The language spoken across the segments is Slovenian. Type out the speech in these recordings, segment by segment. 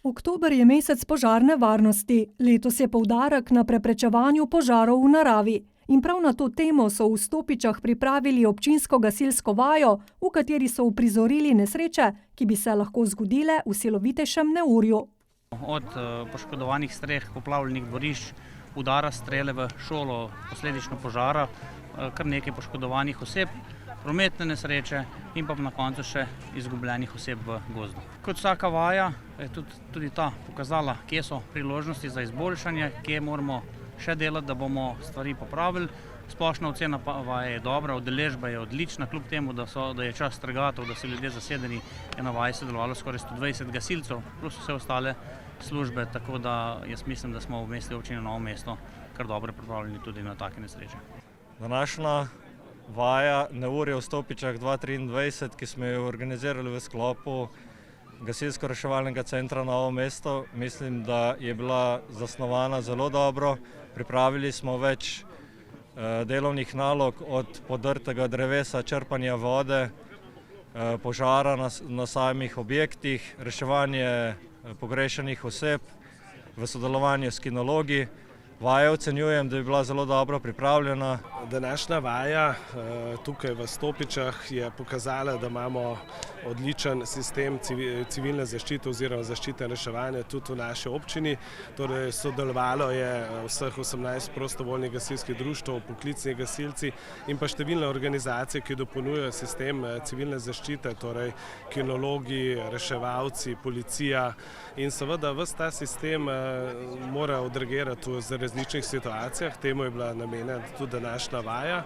Oktober je mesec požarne varnosti. Letos je poudarek na preprečevanju požarov v naravi. In prav na to temo so v Stopičah pripravili občinsko gasilsko vajo, v kateri so uprizorili nesreče, ki bi se lahko zgodile v silovitejšem neurju. Od poškodovanih streh, poplavljenih dvorišč, udara strele v šolo, posledično požara, kar nekaj poškodovanih oseb, prometne nesreče in pa na koncu še izgubljenih oseb v gozdu. Kot vsaka vaja je tudi ta pokazala, kje so priložnosti za izboljšanje, kje moramo še delati, da bomo stvari popravili. Splošna ocena vaje je dobra, udeležba je odlična, kljub temu, da je čas trgatov, da so ljudje zasedeni, je na vaji sodelovalo skoraj 120 gasilcev, plus vse ostale službe, tako da jaz mislim, da smo v Mestni občini Novo mesto kar dobro pripravljeni tudi na take nesreče. Današnja vaja neurja v Stopičah 2023, ki smo jo organizirali v sklopu Gasilsko-reševalnega centra Novo mesto, mislim, da je bila zasnovana zelo dobro. Pripravili smo več delovnih nalog, od podrtega drevesa, črpanja vode, požara na samih objektih, reševanje pogrešanih oseb v sodelovanju s kinologi. Vaja ocenjujem, da je bila zelo dobro pripravljena. Današnja vaja tukaj v Stopičah je pokazala, da imamo odličen sistem civilne zaščite oziroma zaščite in reševanja tudi v naši občini. Torej, sodelovalo je vseh 18 prostovoljnih gasilskih društev, poklicni gasilci in pa številne organizacije, ki dopolnjujejo sistem civilne zaščite, torej kinologi, reševalci, policija in seveda ves ta sistem mora odreagirati v različnih situacijah. Temu je bila namenjena tudi današnja vaja.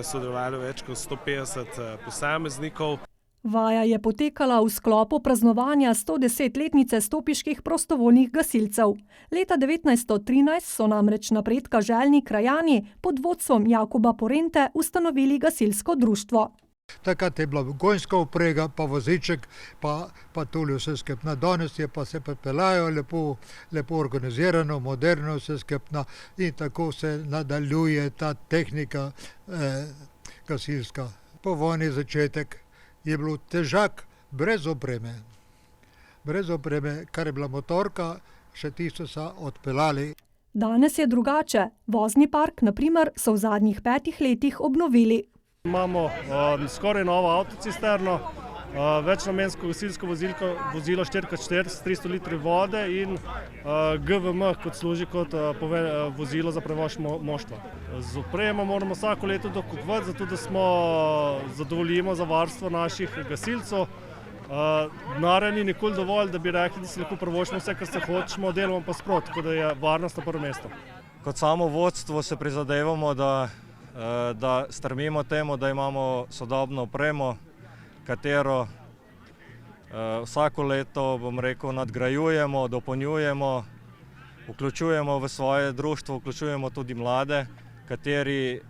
Sodelovalo več kot 150 posameznikov. Vaja je potekala v sklopu praznovanja 110-letnice stopiških prostovoljnih gasilcev. Leta 1913 so namreč napredka željni krajani pod vodstvom Jakoba Porente ustanovili gasilsko društvo. Takrat je bila gonjska vprega, pa voziček, pa tole vse skupno. Danes je pa se pripeljajo lepo organizirano, moderno vse skupno in tako se nadaljuje ta tehnika gasilska. Po vojni začetek je bilo težak, brez opreme. Brez opreme, kar je bila motorka, še tisto so odpeljali. Danes je drugače. Vozni park, na primer, so v zadnjih 5 letih obnovili. Imamo skoraj novo avtocisterno, večnamensko gasilsko vozilo 4x4 s 300 litri vode in GVM, kot služi kot vozilo za prevoz moštva. Z opremo moramo vsako leto dokupovati, zato da smo zadovoljimo za varstvo naših gasilcev. Denarja ni nikoli dovolj, da bi rekli, da si lahko privoščimo vse, kar se hočemo, delamo pa sprot, tako da je varnost na prvo mesto. Kot samo vodstvo se prizadevamo, da strmimo temu, da imamo sodobno opremo, katero vsako leto, bom rekel, nadgrajujemo, dopolnjujemo, vključujemo v svoje društvo, vključujemo tudi mlade, kateri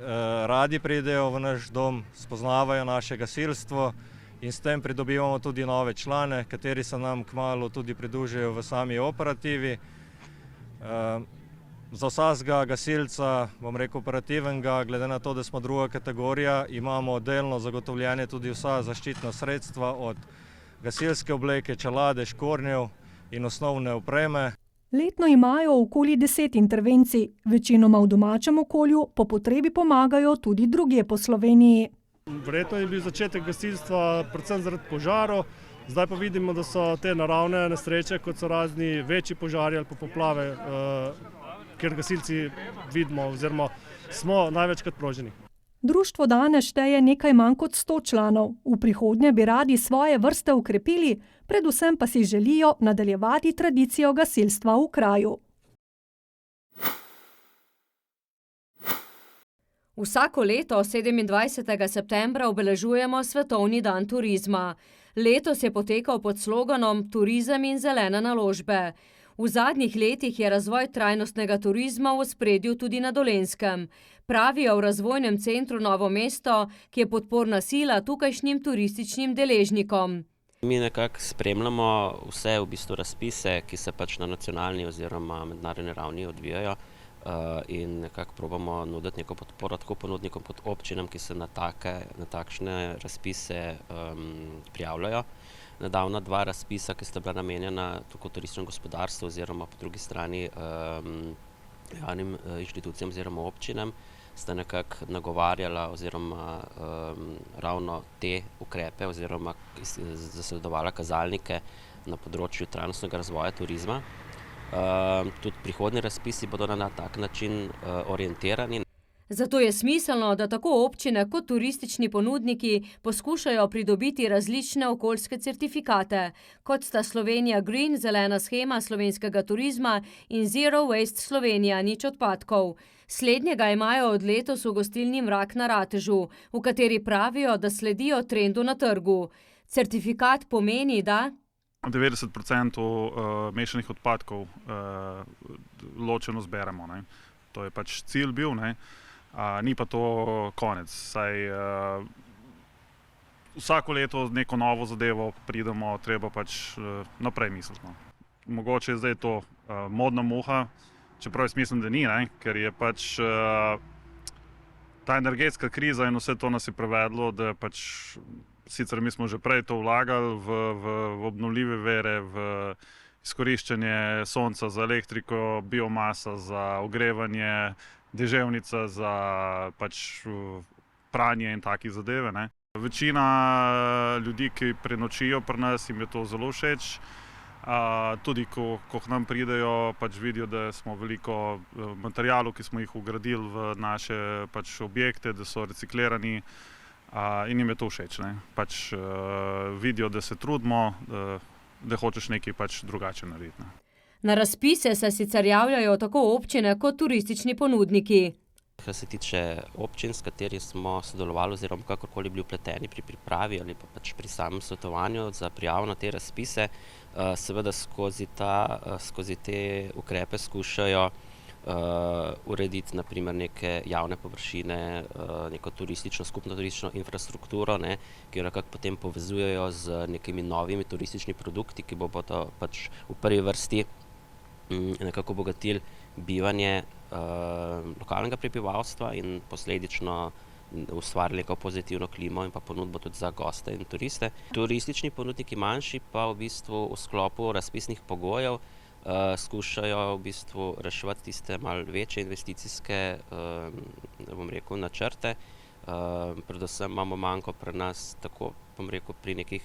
radi pridejo v naš dom, spoznavajo naše gasilstvo in s tem pridobivamo tudi nove člane, kateri se nam kmalu tudi pridružijo v sami operativi. Za vsakega gasilca, bom rekel, operativnega, glede na to, da smo druga kategorija, imamo delno zagotovljene tudi vsa zaščitna sredstva, od gasilske obleke, čelade, škornjev in osnovne opreme. Letno imajo okoli 10 intervencij, večinoma v domačem okolju, po potrebi pomagajo tudi drugje po Sloveniji. Verjetno je bil začetek gasilstva predvsem zaradi požarov, zdaj pa vidimo, da so te naravne nesreče, kot so razni večji požari ali pa poplave, ker gasilci vidimo oziroma smo največkrat proženi. Društvo danes šteje nekaj manj kot 100 članov. V prihodnje bi radi svoje vrste ukrepili, predvsem pa si želijo nadaljevati tradicijo gasilstva v kraju. Vsako leto 27. septembra obeležujemo Svetovni dan turizma. Letos je potekal pod sloganom Turizem in zelene naložbe. V zadnjih letih je razvoj trajnostnega turizma v ospredju tudi na Dolenjskem. Pravijo v razvojnem centru Novo mesto, ki je podporna sila tukajšnjim turističnim deležnikom. Mi nekako spremljamo vse v bistvu razpise, ki se pač na nacionalni oziroma mednarodni ravni odvijajo in nekako probamo nuditi neko podporo tako ponudnikom kot občinam, ki se na takšne razpise prijavljajo. nedavna 2 razpisa, ki sta bila namenjena tako turističnemu gospodarstvu oziroma po drugi strani javnim inštitucijam oziroma občinam, sta nekako nagovarjala oziroma ravno te ukrepe oziroma zasledovala kazalnike na področju trajnostnega razvoja turizma. Tudi prihodnji razpisi bodo na tak način orientirani. Zato je smiselno, da tako občine kot turistični ponudniki poskušajo pridobiti različne okoljske certifikate, kot sta Slovenija Green, zelena shema slovenskega turizma in Zero Waste Slovenija, nič odpadkov. Slednjega imajo od letos v gostilni Mrak na Ratežu, v kateri pravijo, da sledijo trendu na trgu. Certifikat pomeni, da 90% mešanih odpadkov ločeno zberemo. Ne. To je pač cilj bil, ne. Ni pa to konec. Saj vsako leto z neko novo zadevo pridemo, treba pač naprej misliti. No. Mogoče je zdaj to modna muha, čeprav jaz mislim, da ni, ne, ker je pač ta energetska kriza in vse to nas je prevedlo, da pač sicer mi smo že prej to vlagali v obnovljive vere, v izkoriščanje sonca za elektriko, biomasa za ogrevanje, deževnica za pač pranje in take zadeve. Ne. Večina ljudi, ki prenočijo pri nas, jim je to zelo všeč. Tudi ko k nam pridejo, pač vidijo, da smo veliko materialov, ki smo jih vgradili v naše pač objekte, da so reciklirani in jim je to všeč. Ne. Pač vidijo, da se trudimo, da hočeš nekaj pač drugače narediti. Ne. Na razpise se sicer javljajo tako občine kot turistični ponudniki. Kar se tiče občin, s kateri smo sodelovali oziroma kakorkoli bili vpleteni pri pripravi ali pa pač pri samem svetovanju za prijavo na te razpise, seveda skozi te ukrepe skušajo urediti naprimer neke javne površine, neko skupno turistično infrastrukturo, ne, ki jo nekako potem povezujejo z nekimi novimi turističnimi produkti, ki bodo pač v prvi vrsti nekako obogatili bivanje lokalnega prebivalstva in posledično ustvarili neko pozitivno klimo in pa ponudbo tudi za goste in turiste. Turistični ponudniki manjši pa v bistvu v sklopu razpisnih pogojev skušajo v bistvu reševati tiste malo večje investicijske načrte. Predvsem imamo manko pri nas tako pri nekih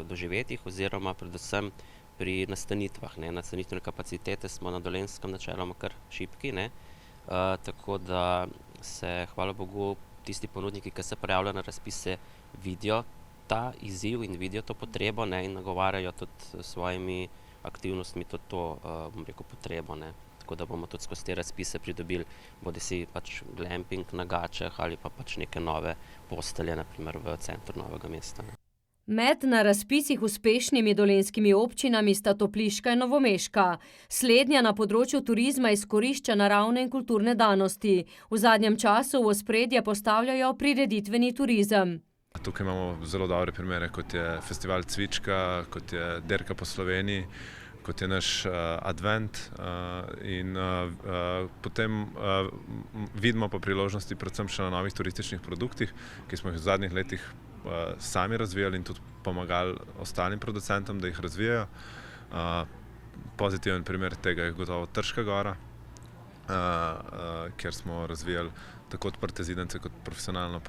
doživetjih oziroma predvsem pri nastanitvah. Nastanitvene kapacitete smo na Dolenjskem načeloma kar šibki, ne. Tako da se, hvala Bogu, tisti ponudniki, ki se prijavljajo na razpise, vidijo ta izziv in vidijo to potrebo, ne, in nagovarjajo tudi svojimi aktivnostmi tudi to potrebo. Ne. Tako da bomo tudi skozi te razpise pridobili bodisi pač glamping na Gačah ali pa pač neke nove postelje, naprimer v centru Novega mesta. Ne. Med na razpisih uspešnimi dolenjskimi občinami sta Topliška in Novomeška. Slednja na področju turizma izkorišča naravne in kulturne danosti. V zadnjem času v ospredje postavljajo prireditveni turizem. Tukaj imamo zelo dobre primere, kot je festival Cvička, kot je Derka po Sloveniji, kot je naš Advent in potem vidimo pa priložnosti predvsem še na novih turističnih produktih, ki smo jih v zadnjih letih sami razvijali in tudi pomagali ostalim producentom, da jih razvijajo. Pozitiven primer tega je gotovo Trška gora, kjer smo razvijali tako odprte zidance kot profesionalno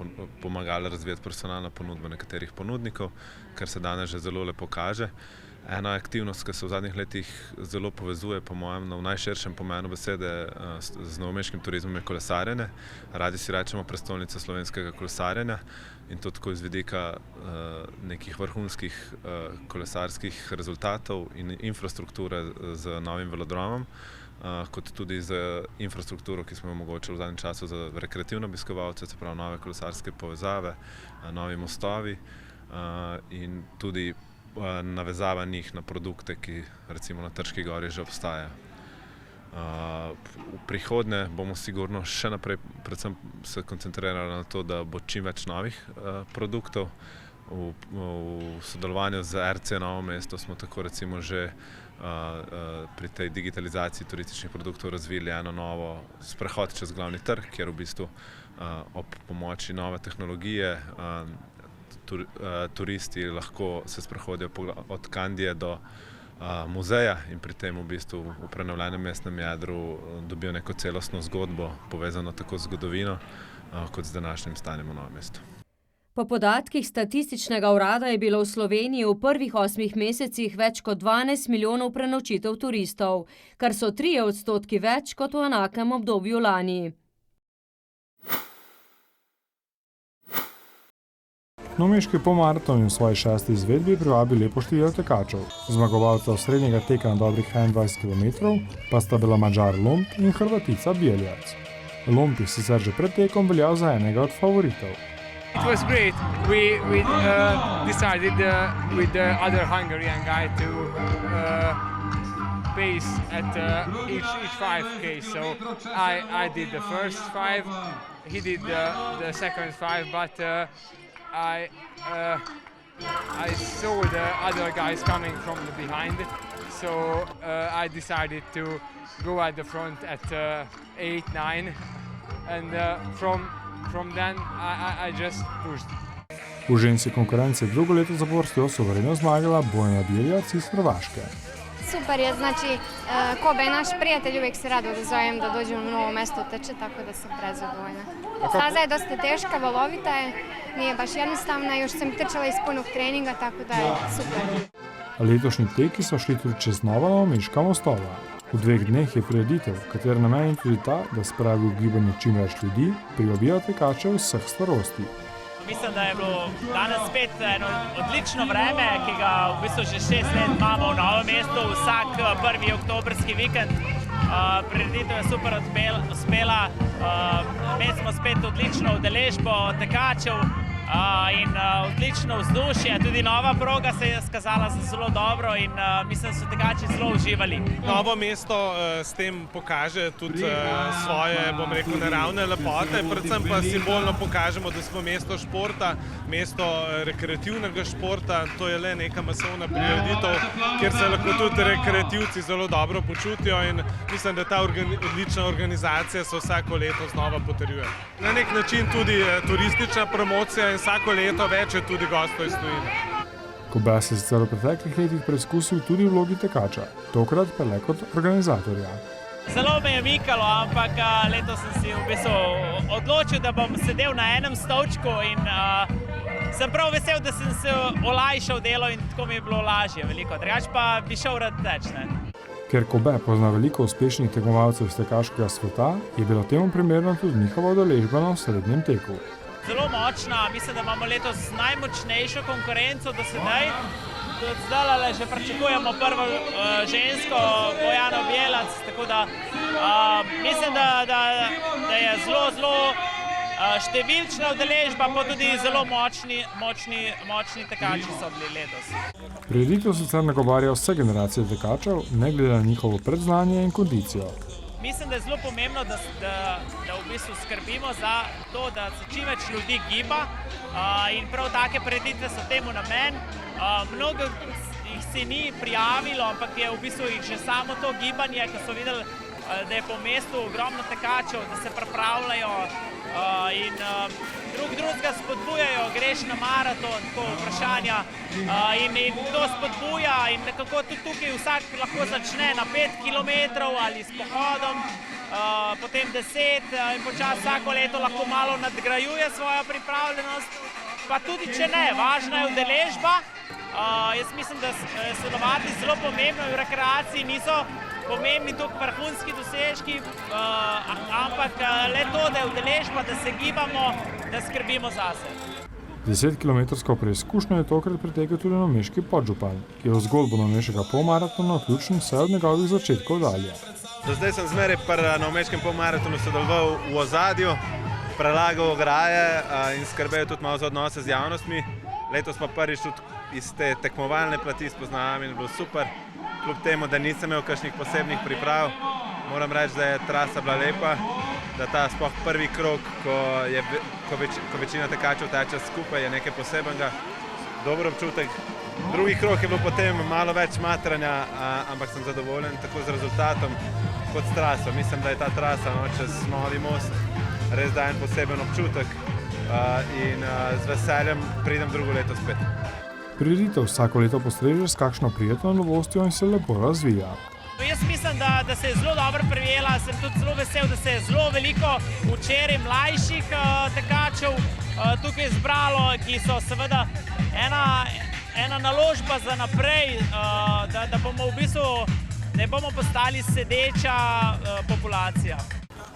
pomagali razvijati profesionalno ponudbo nekaterih ponudnikov, kar se danes že zelo lepo kaže. Ena aktivnost, ki se v zadnjih letih zelo povezuje, po mojem, v najširšem pomenu besede z novomeškim turizmom, je kolesarjenje. Radi si rečemo prestolnica slovenskega kolesarjenja in to tako iz vidika nekih vrhunskih kolesarskih rezultatov in infrastrukture z novim velodromom, kot tudi z infrastrukturo, ki smo jo omogočili v zadnjem času za rekreativne obiskovalce, se pravi nove kolesarske povezave, novi mostovi in tudi navezava njih na produkte, ki recimo na Trški gori že obstajajo. V prihodnje bomo sigurno še naprej predvsem se koncentrirali na to, da bo čim več novih produktov. V sodelovanju z RC Novo mesto smo tako recimo že pri tej digitalizaciji turističnih produktov razvili eno novo sprehod čez glavni trg, kjer v bistvu ob pomoči nove tehnologije turisti lahko se sprehodijo od Kandije do muzeja in pri tem v bistvu v prenovljenem mestnem jedru dobijo neko celostno zgodbo, povezano tako z zgodovino kot z današnjim stanjem v Novem mestu. Po podatkih Statističnega urada je bilo v Sloveniji v prvih 8 mesecih več kot 12 milijonov prenočitev turistov, kar so 3% več kot v enakem obdobju lani. Novomeški polmaraton je v svoji 6. izvedbi privabil lepo število tekačev. Zmagovalca srednjega teka na dobrih 21 km pa sta bila Madžar Lomp in Hrvatica Bjeljac. Lomp je sicer že pred tekom veljal za enega od favoritov. It was great. We decided with the other Hungarian guy to pace at each 5K. So I did the first 5, he did the second 5, but I saw the other guys coming from the behind, so I decided to go at the front at 8, 9, and from then I just pushed. V ženski konkurenci drugo leto zapovrstjo suvereno zmagala Bojana Bjeljac iz Hrvaške. Super je, znači Kobe je naš prijatelj, uvijek se rado odazovem da dođem u novo mesto teče, tako da sam prezadovoljna. Staza je dosta teška, valovita je, nije baš jednostavna, još sam trčala iz punog treninga, tako da je super. Letošnji teki so šli tudi čez nova novomeška mostova. V 2 dneh je prireditev, katere namen je tudi ta, da spravi v gibanje čim več ljudi, privabijo tekače vseh starosti. Mislim, da je bilo danes spet eno odlično vreme, ki ga v bistvu že 6 let imamo v Novem mestu, vsak 1. oktobrski vikend. Prireditev je super uspela, imeli smo spet odlično udeležbo tekačev in odlično vzdušje. Tudi nova proga se je skazala za zelo dobro in mislim, da so tekači zelo uživali. Novo mesto s tem pokaže tudi svoje, bom rekel, naravne lepote, predvsem pa simbolno pokažemo, da smo mesto športa, mesto rekreativnega športa. To je le neka masovna prireditev, kjer se lahko tudi rekreativci zelo dobro počutijo in mislim, da ta odlična organizacija se vsako leto znova potrjuje. Na nek način tudi turistična promocija in vsako leto več je tudi gostov iz tujine. Kobe se je sicer v preteklih letih preizkusil tudi v vlogi tekača, tokrat pa le kot organizatorja. Zelo me je mikalo, ampak letos sem si v bistvu odločil, da bom sedel na enem stolčku in sem prav vesel, da sem se olajšal delo in tako mi je bilo lažje veliko. Drugače pa bi šel rad teč, ne. Ker Kobe pozna veliko uspešnih tekmovalcev iz tekaškega sveta, je bila temu primerna tudi njihova udeležba na osrednjem teku. Zelo močna, mislim, da imamo letos najmočnejšo konkurenco do sedaj. Do zdaj že pričakujemo prvo žensko, Bojano Bjeljac, tako da mislim, da je zelo številčna udeležba, pa tudi zelo močni tekači so bili letos. Prireditev sicer nagovarja vse generacije tekačev, ne glede na njihovo predznanje in kondicijo. Mislim, da je zelo pomembno, da v bistvu skrbimo za to, da se čim več ljudi giba in prav take prireditve so temu namen. Mnogo jih se ni prijavilo, ampak je v bistvu jih že samo to gibanje, ko so videli, da je po mestu ogromno tekačev, da se pripravljajo in drugega spodbujajo, greš na maraton, tako vprašanja in to spodbuja in nekako tudi tukaj vsak lahko začne na 5 km ali s pohodom, potem 10 in počasi vsako leto lahko malo nadgrajuje svojo pripravljenost, pa tudi če ne, važna je udeležba. Jaz mislim, da sodelovati zelo pomembno v rekreaciji niso pomembni tukaj vrhunski dosežki, ampak le to, da je udeležba, da se gibamo, da skrbimo zase. 10-kilometrsko preizkušnjo je tokrat pretekel tudi novomeški podžupan, ki je v zgodbo novomeškega polmaratona vključen vse od njegovih začetkov dalje. Do zdaj sem zmeraj pri novomeškem polmaratonu sodeloval v ozadju, prelagal ograje in skrbel tudi malo za odnose z javnostmi. Letos pa prvič tudi iz te tekmovalne plati spoznavam in je bilo super. Kljub temu, da nisem imel kakšnih posebnih priprav, moram reči, da je trasa bila lepa, da ta sploh prvi krog, ko večina tekačev teče skupaj, je nekaj posebenega, dober občutek. Drugi krog je bilo potem malo več matranja, ampak sem zadovoljen tako z rezultatom kot s traso. Mislim, da je ta trasa čez Novi most res daje en poseben občutek in z veseljem pridem drugo leto spet. Prireditev vsako leto postreže s kakšno prijetno novostjo in se lepo razvija. Jaz mislim, da se je zelo dobro prijela, sem tudi zelo vesel, da se je zelo veliko včeraj mlajših tekačev tukaj zbralo, ki so seveda ena naložba za naprej, da bomo v bistvu ne bomo postali sedeča populacija.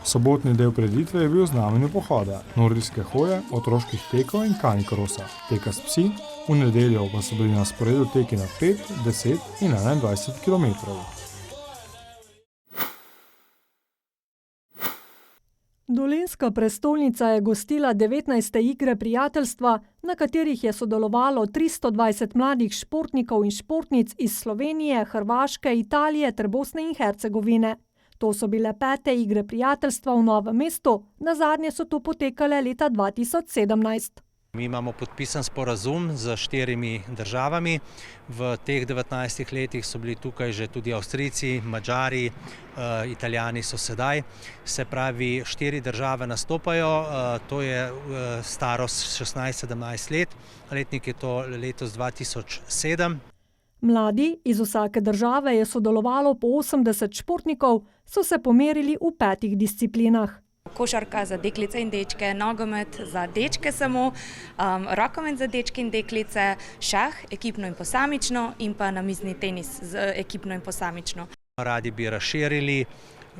Sobotni del prireditve je bil v znamenju pohoda, nordijske hoje, otroških tekov in canicrossa, teka s psi, v nedeljo pa so bili na sporedu teki na 5, 10 in 21 km. Dolenjska prestolnica je gostila 19. igre prijateljstva, na katerih je sodelovalo 320 mladih športnikov in športnic iz Slovenije, Hrvaške, Italije ter Bosne in Hercegovine. To so bile 5. igre prijateljstva v Novem mestu, nazadnje so tu potekale leta 2017. Mi imamo podpisan sporazum z 4 državami. V teh 19 letih so bili tukaj že tudi Avstrijci, Madžari, Italijani so sedaj. Se pravi, 4 države nastopajo, to je starost 16-17 let, letnik je to letos 2007. Mladi iz vsake države je sodelovalo po 80 športnikov, so se pomerili v 5 disciplinah. Košarka za deklice in dečke, nogomet za dečke samo, rokomet za dečke in deklice, šah ekipno in posamično in pa namizni tenis ekipno in posamično. Radi bi razširili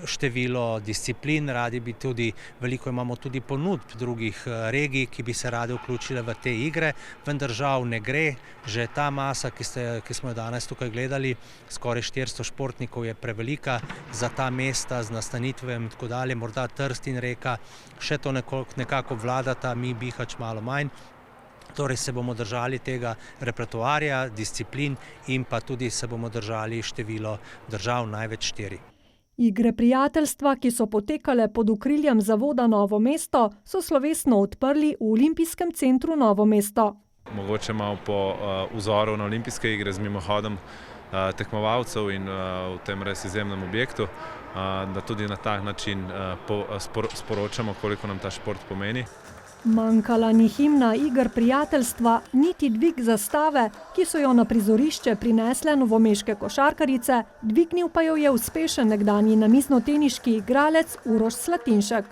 število disciplin, radi bi tudi, veliko imamo tudi ponudb drugih regij, ki bi se rade vključile v te igre, vendar žal ne gre. Že ta masa, ki smo jo danes tukaj gledali, skoraj 400 športnikov je prevelika za ta mesta z nastanitvem in tako dalje, morda Trst in Reka, še to nekako vladata, mi Bihać malo manj. Torej se bomo držali tega repertoarja, disciplin in pa tudi se bomo držali število držav, največ 4. Igre prijateljstva, ki so potekale pod okriljem Zavoda Novo mesto, so slovesno odprli v Olimpijskem centru Novo mesto. Mogoče malo po vzoru na olimpijske igre z mimohodom tekmovalcev in v tem res izjemnem objektu, da tudi na tak način sporočamo, koliko nam ta šport pomeni. Manjkala ni himna iger prijateljstva, niti dvig zastave, ki so jo na prizorišče prinesle novomeške košarkarice, dvignil pa jo je uspešen nekdanji namiznoteniški igralec Uroš Slatinšek.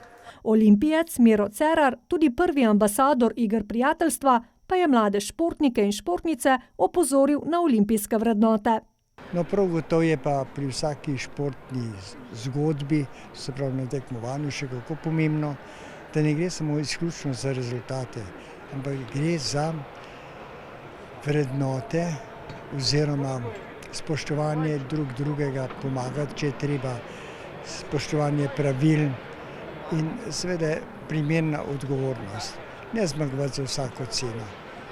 Olimpijec Miro Cerar, tudi prvi ambasador iger prijateljstva, pa je mlade športnike in športnice opozoril na olimpijske vrednote. No, prav gotovo je pa pri vsaki športni zgodbi, se pravi na tekmovanju, še kako pomembno, da ne gre samo izključno za rezultate, ampak gre za vrednote oziroma spoštovanje drugega, pomagati, če je treba, spoštovanje pravil in seveda primerna odgovornost. Ne zmagovati za vsako ceno.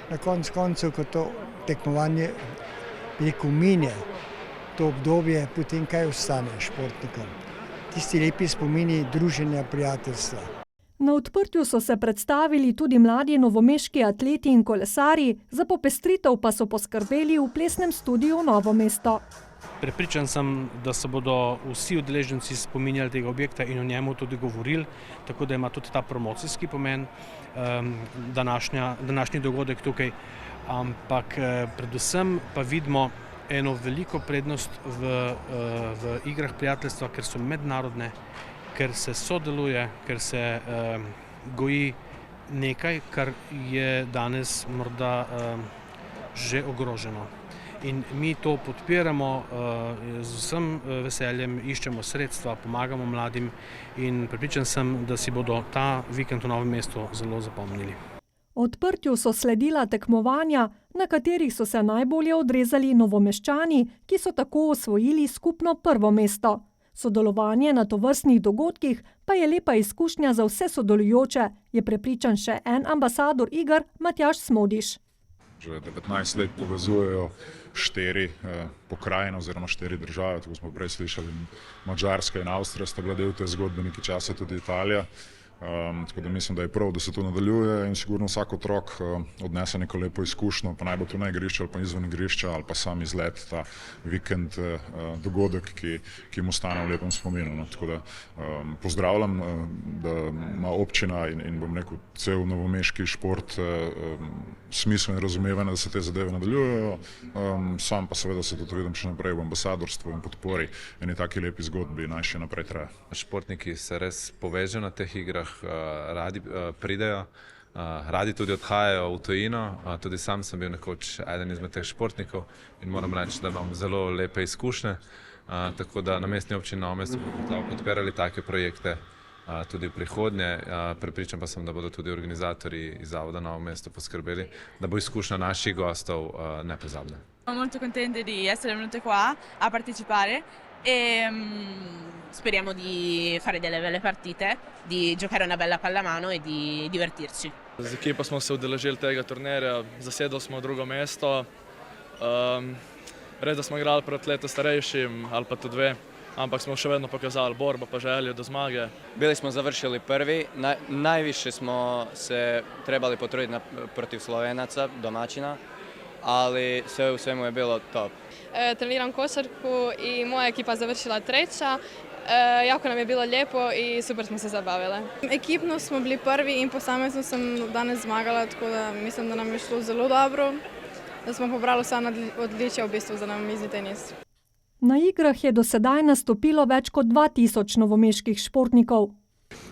Na koncu, ko to tekmovanje mine, to obdobje, potem kaj ostane športnikom? Tisti lepi spomini druženja, prijateljstva. Na odprtju so se predstavili tudi mladi novomeški atleti in kolesarji, za popestritev pa so poskrbeli v plesnem studiu Novo mesto. Prepričan sem, da se bodo vsi udeleženci spominjali tega objekta in o njemu tudi govorili, tako da ima tudi ta promocijski pomen današnji dogodek tukaj. Ampak predvsem pa vidimo eno veliko prednost v igrah prijateljstva, ker so mednarodne, ker se sodeluje, ker se goji nekaj, kar je danes morda že ogroženo. In mi to podpiramo z vsem veseljem, iščemo sredstva, pomagamo mladim in prepričan sem, da si bodo ta vikend v Novem mestu zelo zapomnili. Odprtju so sledila tekmovanja, na katerih so se najbolje odrezali Novomeščani, ki so tako osvojili skupno 1. mesto. Sodelovanje na tovrstnih dogodkih pa je lepa izkušnja za vse sodelujoče, je prepričan še en ambasador iger Matjaž Smodiš. Že 19 let povezujejo 4 pokrajine oziroma 4 države, tako smo prej slišali, Madžarska in Avstrija sta bile del te zgodbe, nekaj časa tudi Italija. Tako da mislim, da je prav, da se to nadaljuje in sigurno vsak otrok odnese neko lepo izkušnjo, pa naj bo to na igrišču ali pa izven igrišča ali pa sam izlet, ta vikend dogodek, ki mu ostane v lepem spominu. Tako da pozdravljam, da ima občina in bom rekel cel novomeški šport smisel in razumevanje, da se te zadeve nadaljujejo. Sam pa seveda se tudi vidim še naprej v ambasadorstvu in podpori eni taki lepi zgodbi naj še naprej traja. Športniki se res povežejo na teh igrah, radi pridejo, radi tudi odhajajo v tujino. Tudi sam sem bil nekoč eden izmed teh športnikov in moram reči, da imam zelo lepe izkušnje. Tako da na mestni občini Novo mesto bomo podpirali take projekte tudi v prihodnje. Prepričan pa sem, da bodo tudi organizatorji iz Zavoda Novo mesto poskrbeli, da bo izkušnja naših gostov nepozabna. Sono molto contenta di essere venute qua a partecipare e speriamo di fare delle belle partite, di giocare una bella pallamano e di divertirci. Z ekipo smo se udeležili tega turnirja, zasedali smo drugo mesto. Res, da smo igrali proti leto starejšim ali pa tudi dve, ampak smo še vedno pokazali borbo pa željo do zmage. Bili smo završili prvi, najviše smo se trebali potruditi protiv Slovenaca, domaćina, ali sve u svemu je bilo top. Treniram košarku i moja ekipa završila treća. Jako nam je bilo lijepo i super smo se zabavile. Ekipno smo bili prvi in posamezno sam danes zmagala, tako da mislim, da nam je šlo zelo dobro. Da smo pobrali vsa odličja v bistvu za namizni tenis. Na igrah je do sedaj nastopilo več kot 2000 novomeških športnikov.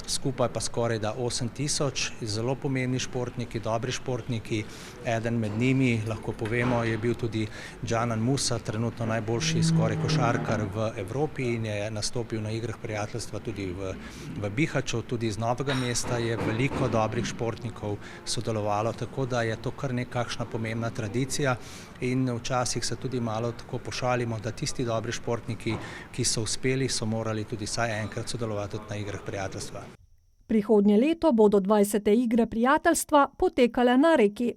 Skupaj pa skoraj da 8000, zelo pomembni športniki, dobri športniki. Eden med njimi, lahko povemo, je bil tudi Džanan Musa, trenutno najboljši skoraj košarkar v Evropi in je nastopil na igrah prijateljstva tudi v Bihaću. Tudi iz Novega mesta je veliko dobrih športnikov sodelovalo, tako da je to kar nekakšna pomembna tradicija. In včasih se tudi malo tako pošalimo, da tisti dobri športniki, ki so uspeli, so morali tudi vsaj enkrat sodelovati na igrah prijateljstva. Prihodnje leto bodo 20. igre prijateljstva potekale na Reki.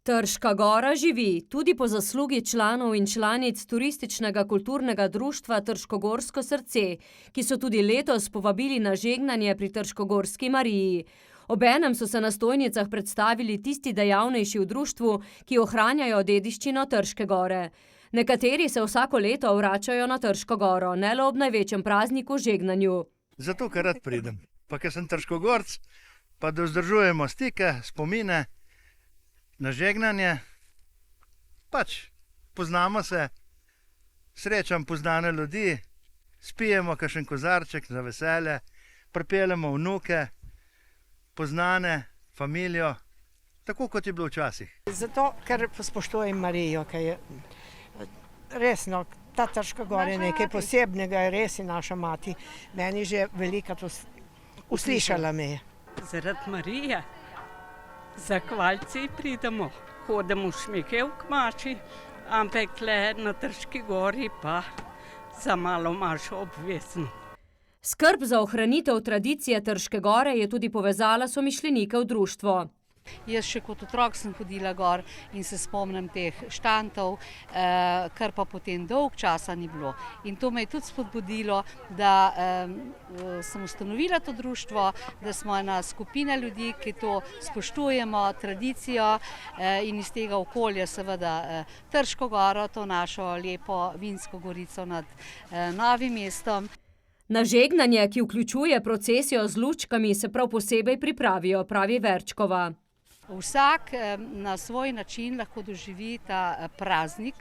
Trška Gora živi tudi po zaslugi članov in članic Turističnega kulturnega društva Trškogorsko srce, ki so tudi letos povabili na žegnanje pri Trškogorski Mariji. Obenem so se na stojnicah predstavili tisti dejavnejši v društvu, ki ohranjajo dediščino Trške Gore. Nekateri se vsako leto vračajo na Trško Goro, ne le ob največjem prazniku žegnanju. Zato, ker rad pridem, pa ker sem Trškogorc, pa da vzdržujemo stike, spomine na žegnanje. Pač poznamo se, srečam poznane ljudi, spijemo kakšen kozarček za veselje, pripeljemo vnuke, poznane, familijo, tako kot je bilo včasih. Zato, ker spoštujem Marijo, ki je resno, ta Trška Gora je nekaj posebnega, je res in naša mati. Meni že velika to uslišala me je. Zaradi Marije, za kvalci pridemo, hodimo šmikev k mači, ampak le na Trški Gori pa za malo mašo obvezno. Skrb za ohranitev tradicije Trške Gore je tudi povezala somišljenike v društvo. Jaz še kot otrok sem hodila gor in se spomnim teh štantov, kar pa potem dolg časa ni bilo. In to me je tudi spodbudilo, da sem ustanovila to društvo, da smo ena skupina ljudi, ki to spoštujemo, tradicijo in iz tega okolja seveda Trško Goro, to našo lepo vinsko gorico nad Novim mestom. Na žegnanje, ki vključuje procesijo z lučkami, se prav posebej pripravijo, pravi Verčkova. Vsak na svoj način lahko doživi ta praznik,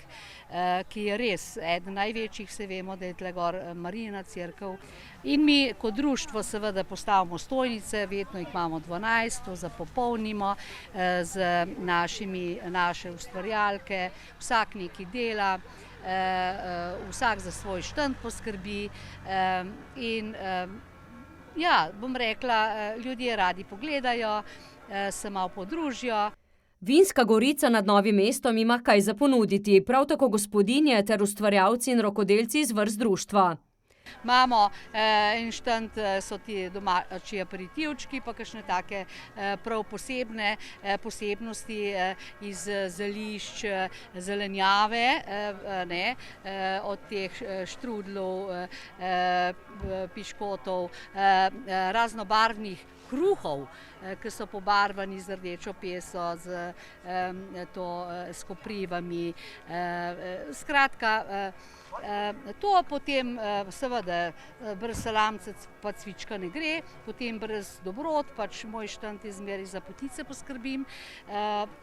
ki je res eden največjih, se vemo, da je tle gor Marijina cerkev. In mi kot društvo seveda postavimo stojnice, vedno jih imamo 12, to zapopolnimo z naše ustvarjalke, vsak nekaj dela. Vsak za svoj štand poskrbi in ja, bom rekla, ljudje radi pogledajo, se malo podružijo. Vinska gorica nad Novim mestom ima kaj za ponuditi, prav tako gospodinje ter ustvarjalci in rokodelci iz vrst društva. Imamo inštant, so ti domači aperitivčki, pa kakšne take prav posebne posebnosti iz zelišč, zelenjave, od teh štrudlov, piškotov, raznobarvnih kruhov, ki so pobarvani z rdečo peso, s koprivami. Skratka, to potem seveda brez salamce pa cvička ne gre, potem brez dobrot, pač moj štant je zmeraj za potice poskrbim,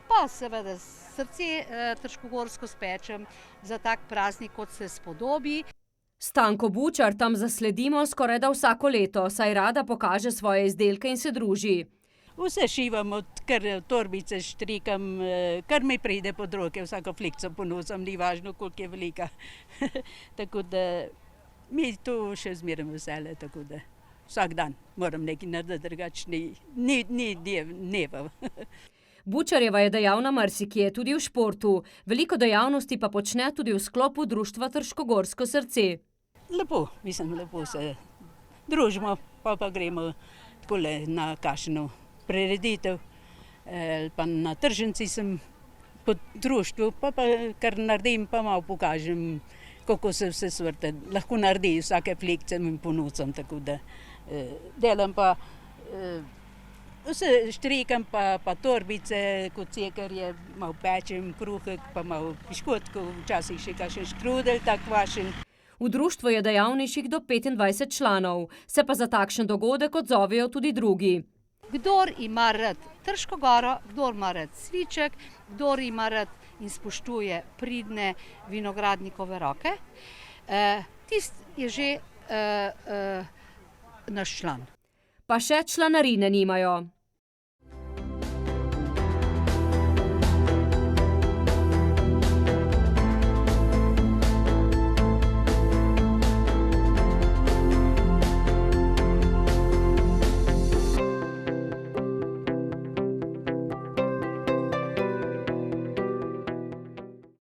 pa seveda srce trškogorsko spečem za tak praznik, kot se spodobi. Stanko Bučar tam zasledimo skorajda vsako leto, saj rada pokaže svoje izdelke in se druži. Vse šivam, kar torbice štrikam, kar mi pride pod roke, vsako flikco ponosim, ni važno, koliko je velika. Tako da mi to še zmeraj vesele, tako da vsak dan moram nekaj narediti, drugače ni dneva. Bučarjeva je dejavna marsikje, tudi v športu. Veliko dejavnosti pa počne tudi v sklopu društva Trškogorsko srce. Lepo, lepo se družimo, pa gremo takole na kakšno prireditev, pa na tržnici sem po društvu, pa kar naredim, pa malo pokažem, kako se vse svrte. Lahko naredi vsake flikce in ponucam, tako da delam pa vse štrikam, pa torbice, kot cekarje, malo pečem kruhek, pa malo piškotkov, včasih še kakšen štrudel, tak vašen. V društvu je dejavnejših do 25 članov, se pa za takšen dogodek odzovejo tudi drugi. Kdor ima rad Trško goro, kdor ima rad cviček, kdor ima rad in spoštuje pridne vinogradnikove roke, tist je že naš član. Pa še članarine nimajo.